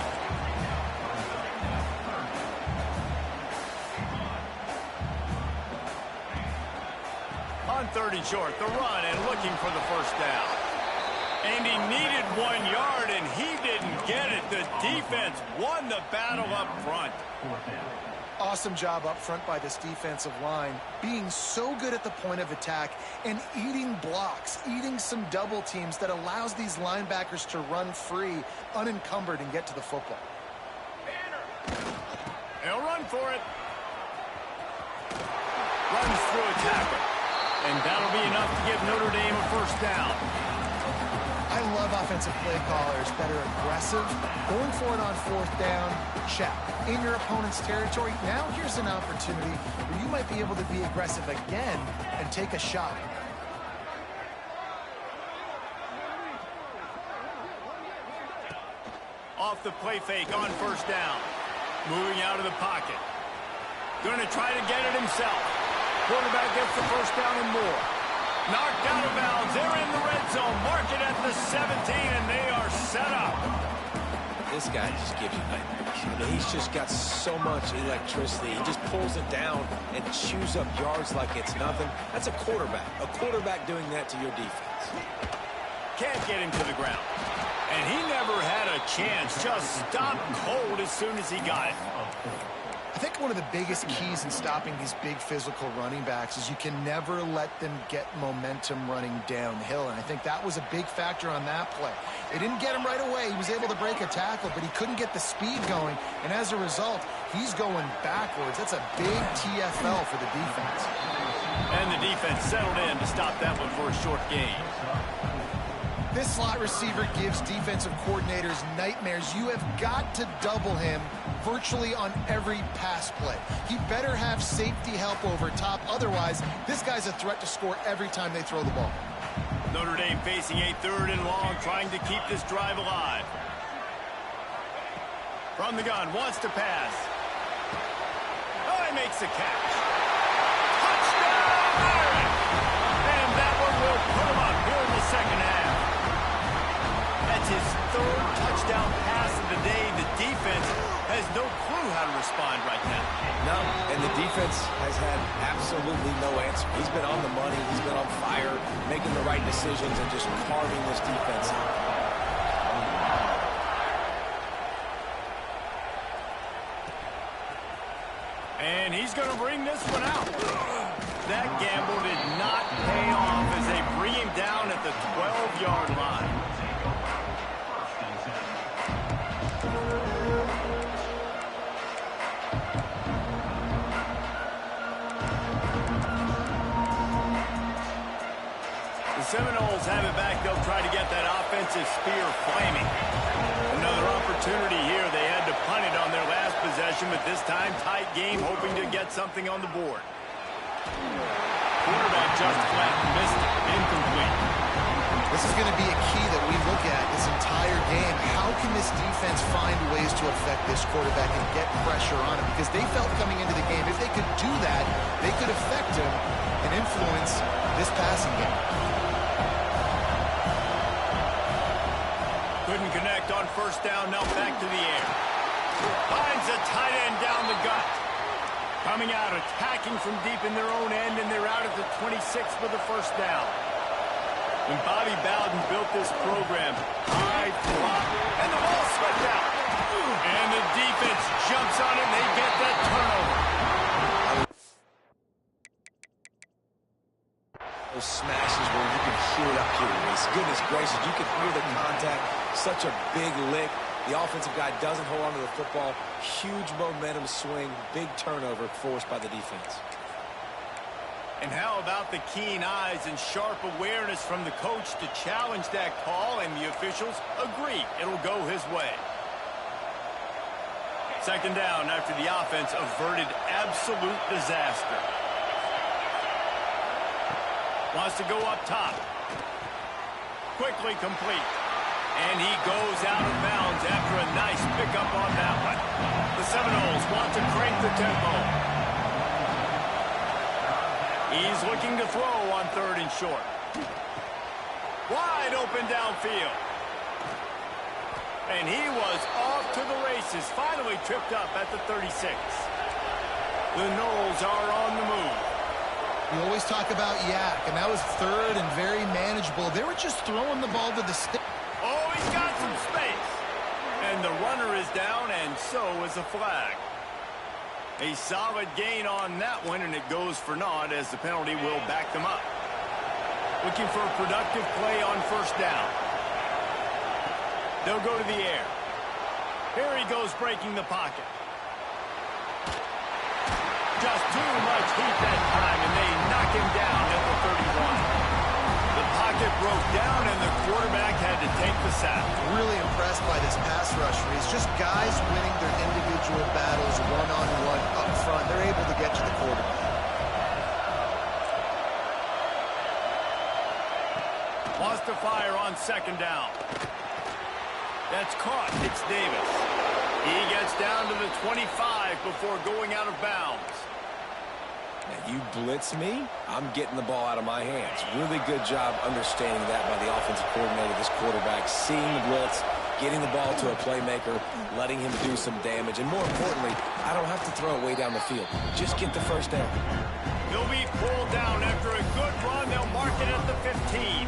On 3rd and short, the run and looking for the 1st down. And he needed 1 yard, and he didn't get it. The defense won the battle up front. Awesome job up front by this defensive line, being so good at the point of attack and eating blocks, eating some double teams that allows these linebackers to run free, unencumbered, and get to the football. He'll run for it. Runs through a tackle. And that'll be enough to give Notre Dame a 1st down. I love offensive play callers that are aggressive. Going for it on 4th down, check. In your opponent's territory, now here's an opportunity where you might be able to be aggressive again and take a shot. Off the play fake on 1st down. Moving out of the pocket. Going to try to get it himself. Quarterback gets the 1st down and more. Knocked out of bounds. They're in the red zone. Mark it at the 17, and they are set up. This guy just gives you nightmares. I mean, he's just got so much electricity. He just pulls it down and chews up yards like it's nothing. That's a quarterback. A quarterback doing that to your defense. Can't get him to the ground. And he never had a chance. Just stopped cold as soon as he got it. I think one of the biggest keys in stopping these big physical running backs is you can never let them get momentum running downhill, and I think that was a big factor on that play. They didn't get him right away. He was able to break a tackle, but he couldn't get the speed going, and as a result, he's going backwards. That's a big TFL for the defense. And the defense settled in to stop that one for a short gain. This slot receiver gives defensive coordinators nightmares. You have got to double him virtually on every pass play. He better have safety help over top. Otherwise, this guy's a threat to score every time they throw the ball. Notre Dame facing a 3rd and long, trying to keep this drive alive. From the gun, wants to pass. Oh, he makes the catch. Touchdown, Irish! And that one will put him up. second half. That's his third touchdown pass of the day. The defense has no clue how to respond right now. No, and the defense has had absolutely no answer. He's been on the money. He's been on fire, making the right decisions and just carving this defense out. And he's going to bring this one out. That gamble did not pay off as they bring him down at the 12-yard line. The Seminoles have it back. They'll try to get that offensive spear flaming. Another opportunity here. They had to punt it on their last possession, but this time tight game, hoping to get something on the board. Quarterback just flat missed it. Incomplete. This is going to be a key that we look at this entire game. How can this defense find ways to affect this quarterback and get pressure on him? Because they felt coming into the game, if they could do that, they could affect him and influence this passing game. Couldn't connect on first down. Now back to the air. Finds a tight end down the gut. Coming out, attacking from deep in their own end, and they're out at the 26 for the first down. When Bobby Bowden built this program, high flop, and the ball slipped out. And the defense jumps on it, and they get that turnover. Those smashes where you can hear it up here, Reese. Goodness gracious, you can hear the contact. Such a big lick. The offensive guy doesn't hold on to the football. Huge momentum swing. Big turnover forced by the defense. And how about the keen eyes and sharp awareness from the coach to challenge that call, and the officials agree it'll go his way. Second down after the offense averted absolute disaster. Wants to go up top. Quickly complete. And he goes out of bounds after a nice pickup on that one. The Seminoles want to crank the tempo. He's looking to throw on third and short. Wide open downfield. And he was off to the races. Finally tripped up at the 36. The Noles are on the move. You always talk about yak, and that was third and very manageable. They were just throwing the ball to the stick. Oh, he's got some space. And the runner is down, and so is a flag. A solid gain on that one, and it goes for naught as the penalty will back them up. Looking for a productive play on first down. They'll go to the air. Here he goes breaking the pocket. Just too much heat that time, and they knock him down at the 31. The pocket broke down, and the quarterback had to take the sack. Really impressed by this pass rush. It's just guys winning their individual battles one-on-one up front. They're able to get to the quarterback. Wants to fire on second down. That's caught. It's Davis. He gets down to the 25 before going out of bounds. Now, you blitz me, I'm getting the ball out of my hands. Really good job understanding that by the offensive coordinator, this quarterback, seeing the blitz, getting the ball to a playmaker, letting him do some damage. And more importantly, I don't have to throw it way down the field. Just get the first down. He'll be pulled down after a good run. They'll mark it at the 15.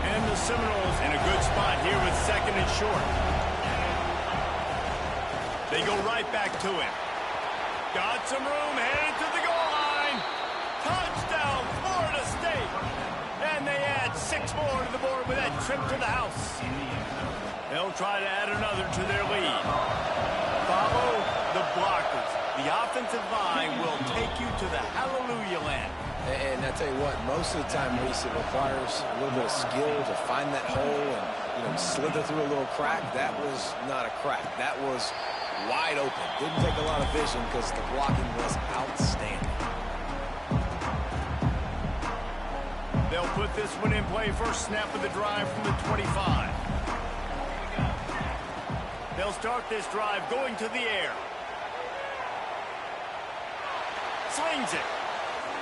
And the Seminoles in a good spot here with second and short. They go right back to him. Got some room, headed to the goal line. Touchdown, Florida State. And they add 6 more to the board with that trip to the house. They'll try to add another to their lead. Follow the blockers. The offensive line will take you to the hallelujah land. And I tell you what, most of the time, Reese, it requires a little bit of skill to find that hole and, slither through a little crack. That was not a crack. That was wide open. Didn't take a lot of vision because the blocking was outstanding. They'll put this one in play. First snap of the drive from the 25. They'll start this drive going to the air. Slings it.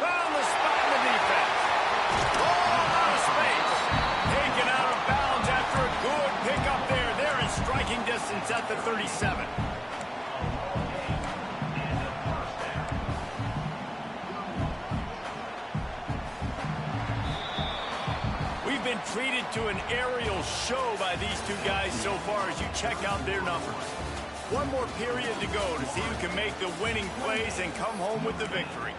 Found the spot in the defense. Oh, out of space. Good pick up there. They're in striking distance at the 37. We've been treated to an aerial show by these two guys so far as you check out their numbers. One more period to go to see who can make the winning plays and come home with the victory.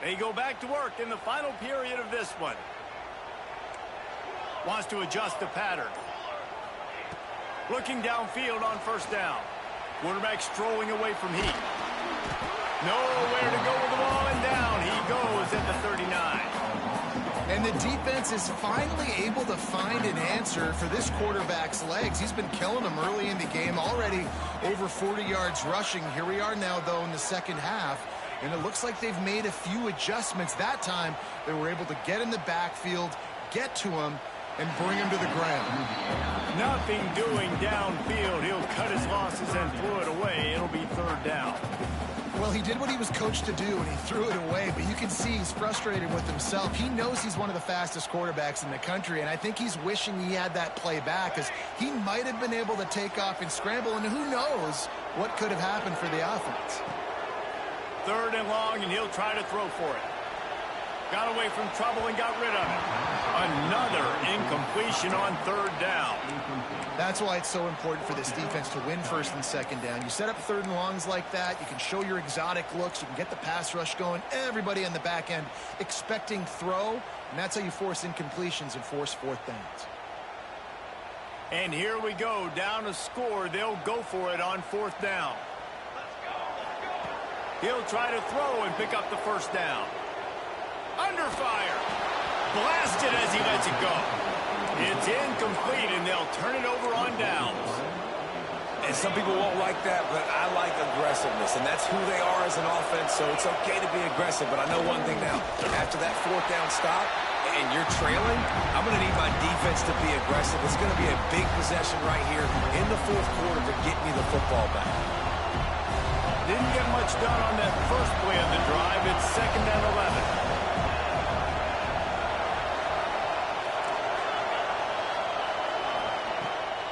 They go back to work in the final period of this one. Wants to adjust the pattern. Looking downfield on first down. Quarterback strolling away from heat. Nowhere to go with the ball, and down he goes at the 39. And the defense is finally able to find an answer for this quarterback's legs. He's been killing them early in the game, already over 40 yards rushing. Here we are now, though, in the second half. And it looks like they've made a few adjustments. That time, they were able to get in the backfield, get to him, and bring him to the ground. Nothing doing downfield. He'll cut his losses and throw it away. It'll be third down. Well, he did what he was coached to do, and he threw it away. But you can see he's frustrated with himself. He knows he's one of the fastest quarterbacks in the country, and I think he's wishing he had that play back, because he might have been able to take off and scramble, and who knows what could have happened for the offense. Third and long, and he'll try to throw for it. Got away from trouble and got rid of it. Another incompletion on third down. That's why it's so important for this defense to win first and second down. You set up third and longs like that, you can show your exotic looks, you can get the pass rush going, everybody on the back end expecting throw, and that's how you force incompletions and force fourth downs. And here we go, down a score. They'll go for it on fourth down. He'll try to throw and pick up the first down. Under fire. Blasted as he lets it go. It's incomplete, and they'll turn it over on downs. And some people won't like that, but I like aggressiveness, and that's who they are as an offense, so it's okay to be aggressive. But I know one thing now. After that fourth down stop and you're trailing, I'm going to need my defense to be aggressive. It's going to be a big possession right here in the fourth quarter to get me the football back. Didn't get much done on that first play of the drive. It's second and 11.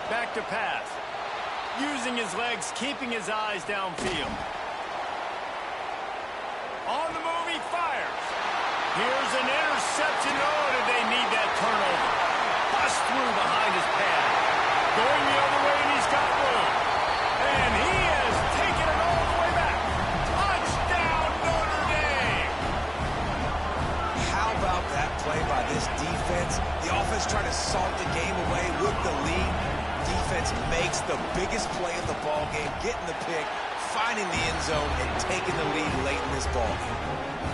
Back to pass. Using his legs, keeping his eyes downfield. On the move, he fires. Here's an interception. Oh, did they need that turnover? Bust through behind his pad. Going the other way, and he's got room. And he has taken it all the way back. Touchdown, Notre Dame! How about that play by this defense? The offense trying to salt the game away with the lead. Defense makes the biggest play of the ball game, getting the pick, finding the end zone, and taking the lead late in this ball game.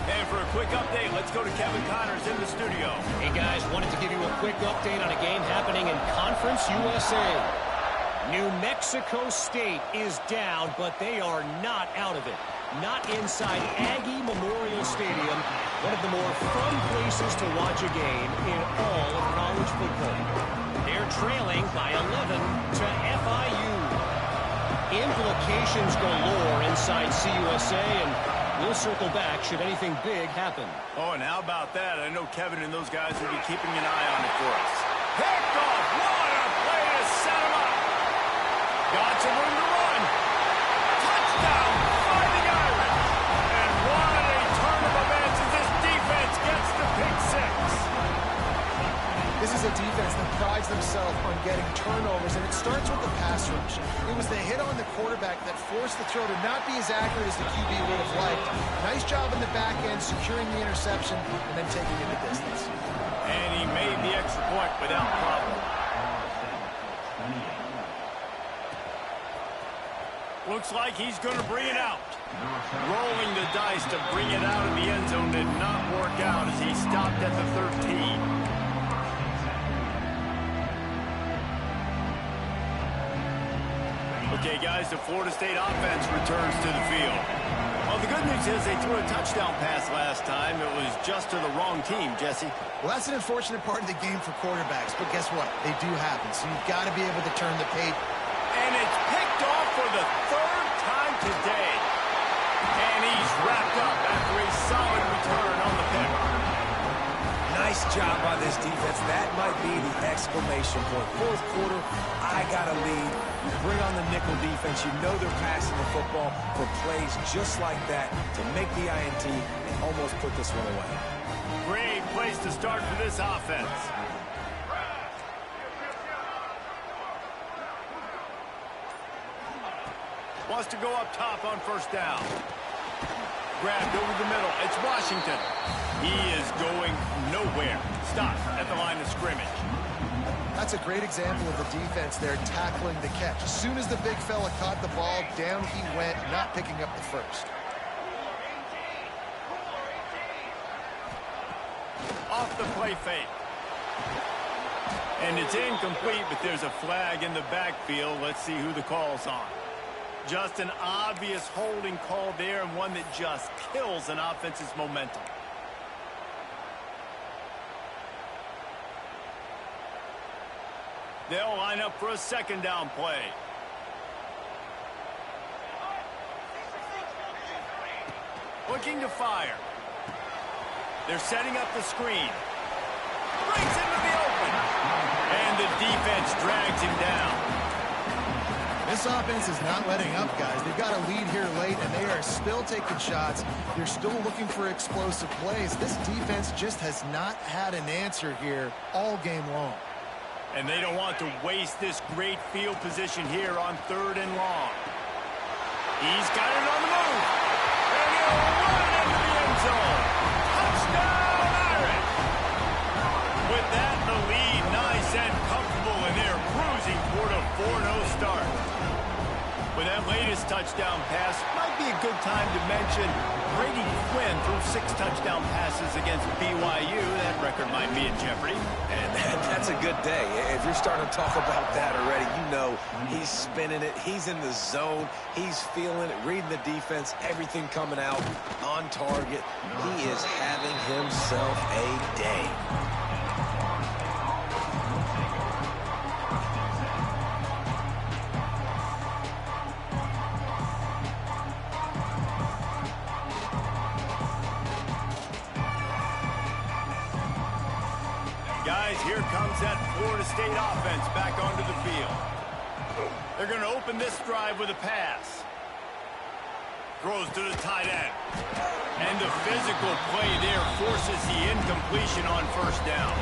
And for a quick update, let's go to Kevin Connors in the studio. Hey guys, wanted to give you a quick update on a game happening in Conference USA. New Mexico State is down, but they are not out of it. Not inside Aggie Memorial Stadium, one of the more fun places to watch a game in all of college football. They're trailing by 11 to FIU. Implications galore inside CUSA, and we'll circle back should anything big happen. Oh, and how about that? I know Kevin and those guys will be keeping an eye on it for us. Picked off. What a play to set him up. Got some room to run. Touchdown, Fighting Irish. And what a turn of events as this defense gets the pick six. This is a defense that prides themselves on getting turnovers, and it starts with the pass rush. It was the hit on the quarterback that forced the throw to not be as accurate as the QB would have liked. Nice job in the back end, securing the interception, and then taking it the distance. And he made the extra point without problem. Looks like he's going to bring it out. Rolling the dice to bring it out of the end zone did not work out as he stopped at the 13. Okay, guys, the Florida State offense returns to the field. Well, the good news is they threw a touchdown pass last time. It was just to the wrong team, Jesse. Well, that's an unfortunate part of the game for quarterbacks, but guess what? They do happen, so you've got to be able to turn the page. And it's picked off for the third time. job by this defense. That might be the exclamation point. Fourth quarter, I got a lead. You bring on the nickel defense. You know they're passing the football for plays just like that to make the INT and almost put this one away. Great place to start for this offense. Wants to go up top on first down. Grabbed over the middle. It's Washington. He is going nowhere. Stopped at the line of scrimmage. That's a great example of the defense there tackling the catch. As soon as the big fella caught the ball, down he went, not picking up the first. Off the play fake. And it's incomplete, but there's a flag in the backfield. Let's see who the call's on. Just an obvious holding call there, and one that just kills an offense's momentum. They'll line up for a second down play. Looking to fire. They're setting up the screen. Breaks into the open. And the defense drags him down. This offense is not letting up, guys. They've got a lead here late, and they are still taking shots. They're still looking for explosive plays. This defense just has not had an answer here all game long. And they don't want to waste this great field position here on 3rd and long. He's got it on the move. And he'll run into the end zone. Touchdown, Irish! With that, the lead nice and comfortable, and they're cruising toward a 4-0 start. With that latest touchdown pass, might be a good time to mention Brady Quinn threw 6 touchdown passes against BYU. That record might be in jeopardy. And that's a good day. If you're starting to talk about that already, you know he's spinning it. He's in the zone. He's feeling it, reading the defense, everything coming out on target. He is having himself a day. Guys, here comes that Florida State offense back onto the field. They're going to open this drive with a pass. Throws to the tight end. And the physical play there forces the incompletion on first down.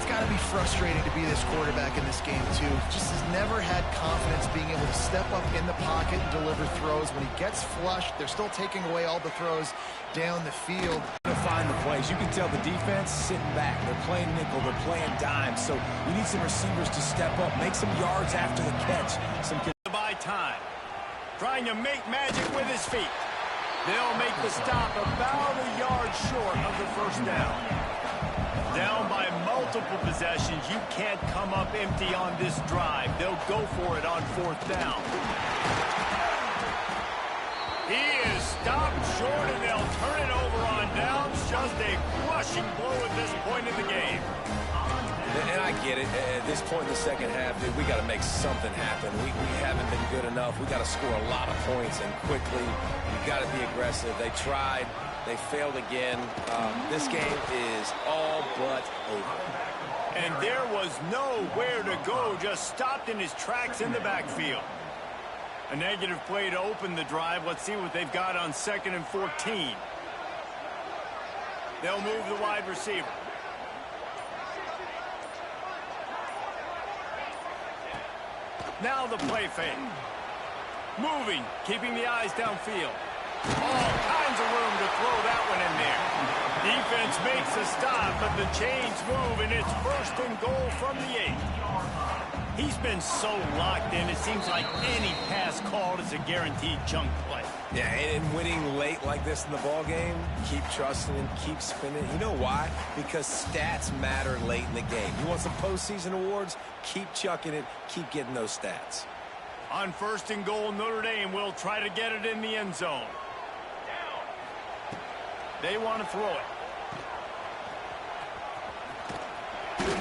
It's got to be frustrating to be this quarterback in this game, too. Just has never had confidence being able to step up in the pocket and deliver throws. When he gets flushed, they're still taking away all the throws down the field. To find the plays. You can tell the defense sitting back. They're playing nickel. They're playing dime. So you need some receivers to step up, make some yards after the catch. By time. Trying to make magic with his feet. They'll make the stop about a yard short of the first down. Down by multiple possessions. You can't come up empty on this drive. They'll go for it on 4th down. He is stopped short, and they'll turn it over on downs. Just a crushing blow at this point in the game. And I get it. At this point in the second half, dude, we got to make something happen. We haven't been good enough. We got to score a lot of points and quickly. We got to be aggressive. They tried. They failed again. This game is all but over. And there was nowhere to go. Just stopped in his tracks in the backfield. A negative play to open the drive. Let's see what they've got on 2nd and 14. They'll move the wide receiver. Now the play fake. Moving, keeping the eyes downfield. All kinds of room to throw that one in there. Defense makes a stop, but the chains move, and it's 1st and goal from the 8. He's been so locked in, it seems like any pass called is a guaranteed chunk play. Yeah, and winning late like this in the ball game, keep trusting him, keep spinning. You know why? Because stats matter late in the game. You want some postseason awards? Keep chucking it, keep getting those stats. On 1st and goal, Notre Dame will try to get it in the end zone. They want to throw it.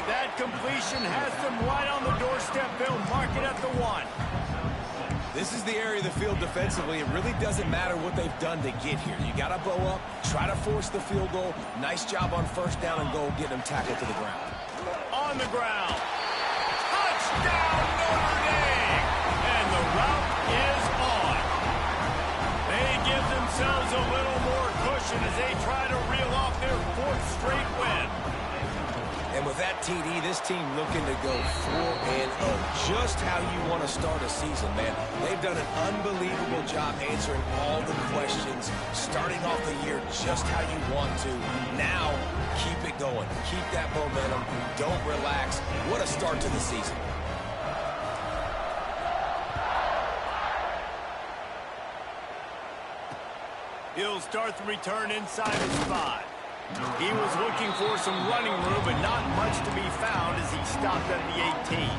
That completion has them right on the doorstep. They'll mark it at the 1. This is the area of the field defensively. It really doesn't matter what they've done to get here. You got to bow up, try to force the field goal. Nice job on first down and goal, getting them tackled to the ground. On the ground. Touchdown, Notre Dame! And the route is on. They give themselves a little more cushion as they try to reel off their 4th straight win. And with that TD, this team looking to go 4-0. Just how you want to start a season, man. They've done an unbelievable job answering all the questions, starting off the year just how you want to. Now, keep it going. Keep that momentum. Don't relax. What a start to the season. He'll start the return inside his 5. He was looking for some running room, but not much to be found as he stopped at the 18.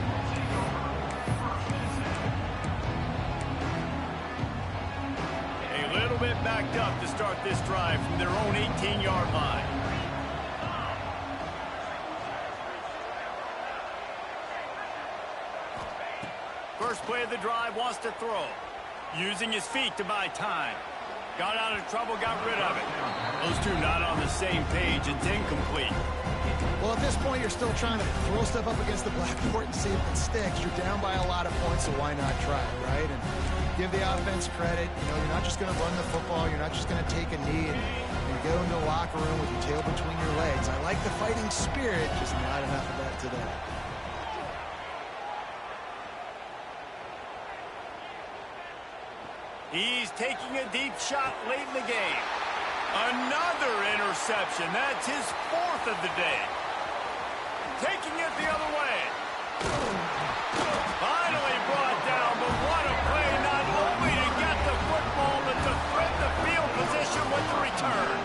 A little bit backed up to start this drive from their own 18-yard line. First play of the drive, wants to throw. Using his feet to buy time. Got out of trouble, got rid of it. Those two not on the same page. It's incomplete. Well, at this point, you're still trying to throw stuff up against the blackboard and see if it sticks. You're down by a lot of points, so why not try, right? And give the offense credit. You know, you're not just going to run the football. You're not just going to take a knee and go into the locker room with your tail between your legs. I like the fighting spirit, just not enough of that today. He's taking a deep shot late in the game. Another interception. That's his 4th of the day. Taking it the other way. Finally brought down, but what a play, not only to get the football, but to thread the field position with the return.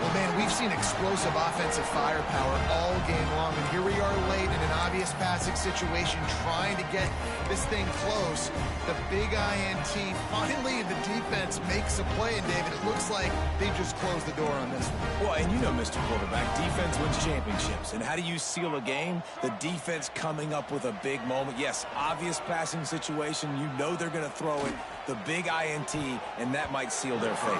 Well, man, we've seen explosive offensive firepower all game long, and here we are late in an obvious passing situation trying to get this thing close. The big INT, finally the defense makes a play, and David, it looks like they've just closed the door on this one. Well, and you know, Mr. Quarterback, defense wins championships. And how do you seal a game? The defense coming up with a big moment. Yes, obvious passing situation. You know they're going to throw it. The big INT, and that might seal their fate.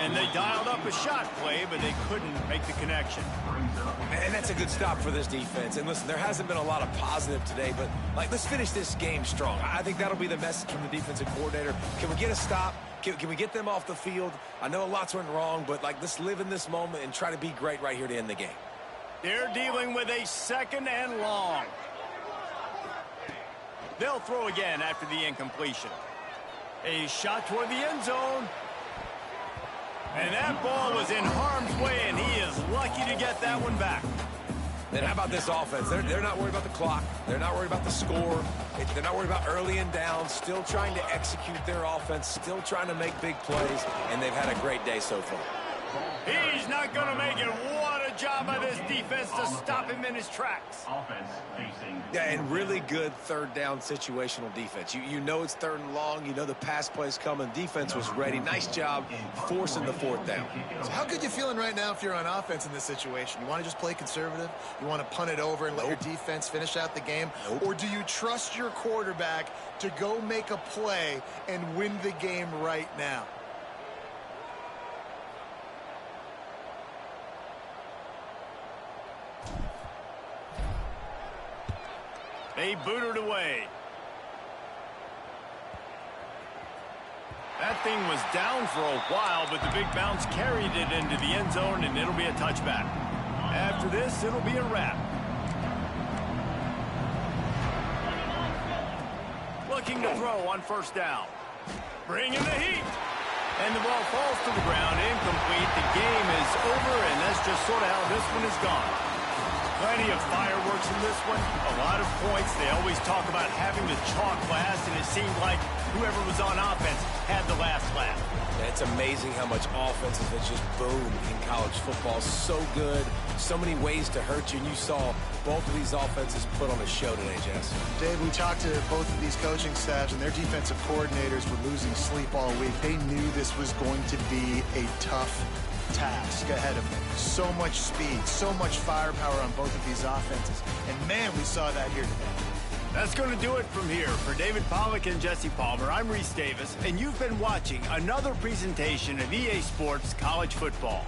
And they dialed up a shot play, but they couldn't make the connection. And that's a good stop for this defense. And listen, there hasn't been a lot of positive today, but let's finish this game strong. I think that'll be the message from the defensive coordinator. Can we get a stop? Can we get them off the field? I know lots went wrong, but let's live in this moment and try to be great right here to end the game. They're dealing with a 2nd and long. They'll throw again after the incompletion. A shot toward the end zone. And that ball was in harm's way, and he is lucky to get that one back. Then how about this offense? They're not worried about the clock. They're not worried about the score. They're not worried about early and down. Still trying to execute their offense. Still trying to make big plays. And they've had a great day so far. He's not going to make it. What a job by this defense to stop him in his tracks. Yeah, and really good 3rd down situational defense. You know it's 3rd and long. You know the pass play's coming. Defense was ready. Nice job forcing the 4th down. So how good you feeling right now if you're on offense in this situation? You want to just play conservative? You want to punt it over and let your defense finish out the game? Or do you trust your quarterback to go make a play and win the game right now? They booted away. That thing was down for a while, but the big bounce carried it into the end zone, and it'll be a touchback. After this, it'll be a wrap. Looking to throw on first down. Bringing the heat. And the ball falls to the ground, incomplete. The game is over, and that's just sort of how this one is gone. Plenty of fireworks in this one. A lot of points. They always talk about having the chalk last, and it seemed like whoever was on offense had the last laugh. It's amazing how much offense has just boomed in college football. So good. So many ways to hurt you. And you saw both of these offenses put on a show today, Jess. Dave, we talked to both of these coaching staffs, and their defensive coordinators were losing sleep all week. They knew this was going to be a tough task ahead of them. So much speed, so much firepower on both of these offenses. And man, we saw that here today. That's going to do it from here. For David Pollack and Jesse Palmer, I'm Reese Davis, and you've been watching another presentation of EA Sports College Football.